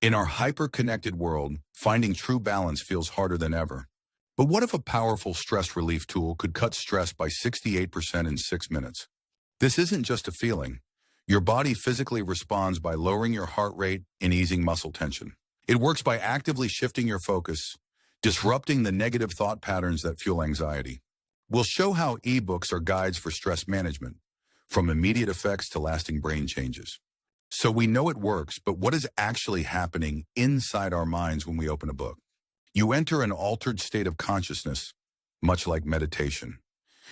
In our hyper-connected world, finding true balance feels harder than ever. But what if a powerful stress relief tool could cut stress by 68% in 6 minutes? This isn't just a feeling. Your body physically responds by lowering your heart rate and easing muscle tension. It works by actively shifting your focus, disrupting the negative thought patterns that fuel anxiety. We'll show how eBooks are guides for stress management, from immediate effects to lasting brain changes. So we know it works, but what is actually happening inside our minds when we open a book? You enter an altered state of consciousness, much like meditation.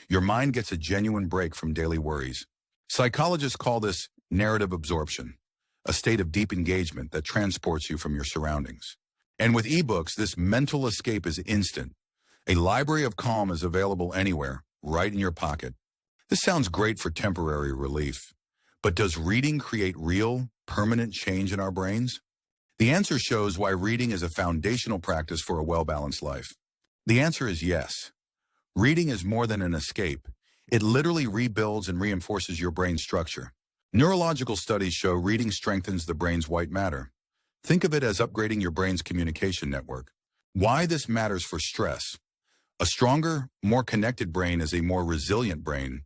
Your mind gets a genuine break from daily worries. Psychologists call this narrative absorption, a state of deep engagement that transports you from your surroundings. And with eBooks, this mental escape is instant. A library of calm is available anywhere, right in your pocket. This sounds great for temporary relief, but does reading create real, permanent change in our brains? The answer shows why reading is a foundational practice for a well-balanced life. The answer is yes. Reading is more than an escape. It literally rebuilds and reinforces your brain structure. Neurological studies show reading strengthens the brain's white matter. Think of it as upgrading your brain's communication network. Why this matters for stress? A stronger, more connected brain is a more resilient brain,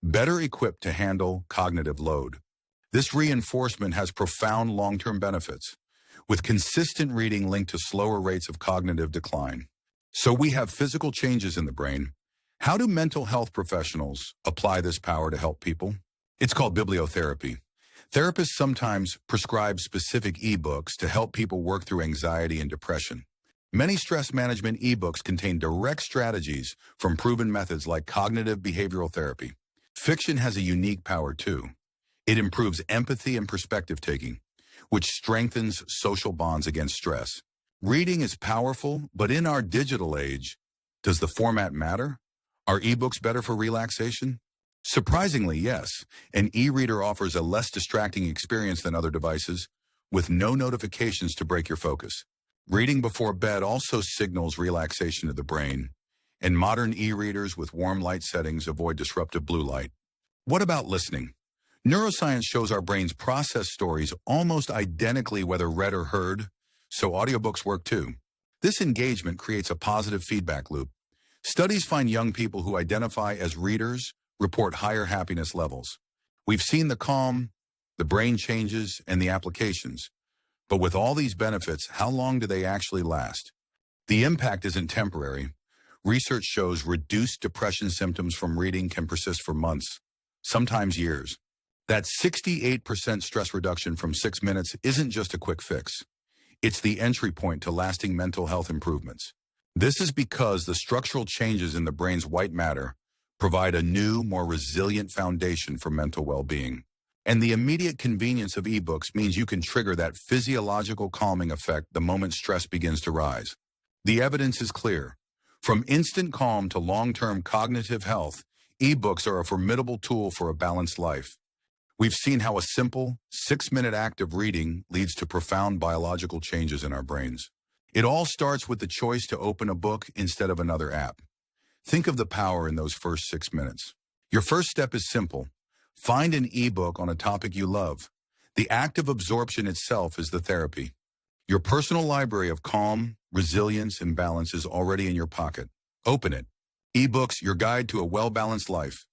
better equipped to handle cognitive load. This reinforcement has profound long-term benefits, with consistent reading linked to slower rates of cognitive decline. So we have physical changes in the brain. How do mental health professionals apply this power to help people? It's called bibliotherapy. Therapists sometimes prescribe specific ebooks to help people work through anxiety and depression. Many stress management ebooks contain direct strategies from proven methods like cognitive behavioral therapy. Fiction has a unique power too. It improves empathy and perspective taking, which strengthens social bonds against stress. Reading is powerful, but in our digital age, does the format matter? Are ebooks better for relaxation? Surprisingly, yes. An e-reader offers a less distracting experience than other devices, with no notifications to break your focus. Reading before bed also signals relaxation to the brain, and modern e-readers with warm light settings avoid disruptive blue light. What about listening? Neuroscience shows our brains process stories almost identically whether read or heard, so audiobooks work too. This engagement creates a positive feedback loop. Studies find young people who identify as readers report higher happiness levels. We've seen the calm, the brain changes, and the applications. But with all these benefits, how long do they actually last? The impact isn't temporary. Research shows reduced depression symptoms from reading can persist for months, sometimes years. That 68% stress reduction from 6 minutes isn't just a quick fix. It's the entry point to lasting mental health improvements. This is because the structural changes in the brain's white matter provide a new, more resilient foundation for mental well-being. And the immediate convenience of ebooks means you can trigger that physiological calming effect the moment stress begins to rise. The evidence is clear. From instant calm to long-term cognitive health, ebooks are a formidable tool for a balanced life. We've seen how a simple, 6-minute act of reading leads to profound biological changes in our brains. It all starts with the choice to open a book instead of another app. Think of the power in those first 6 minutes. Your first step is simple. Find an ebook on a topic you love. The act of absorption itself is the therapy. Your personal library of calm, resilience, and balance is already in your pocket. Open it. eBooks, your guide to a well-balanced life.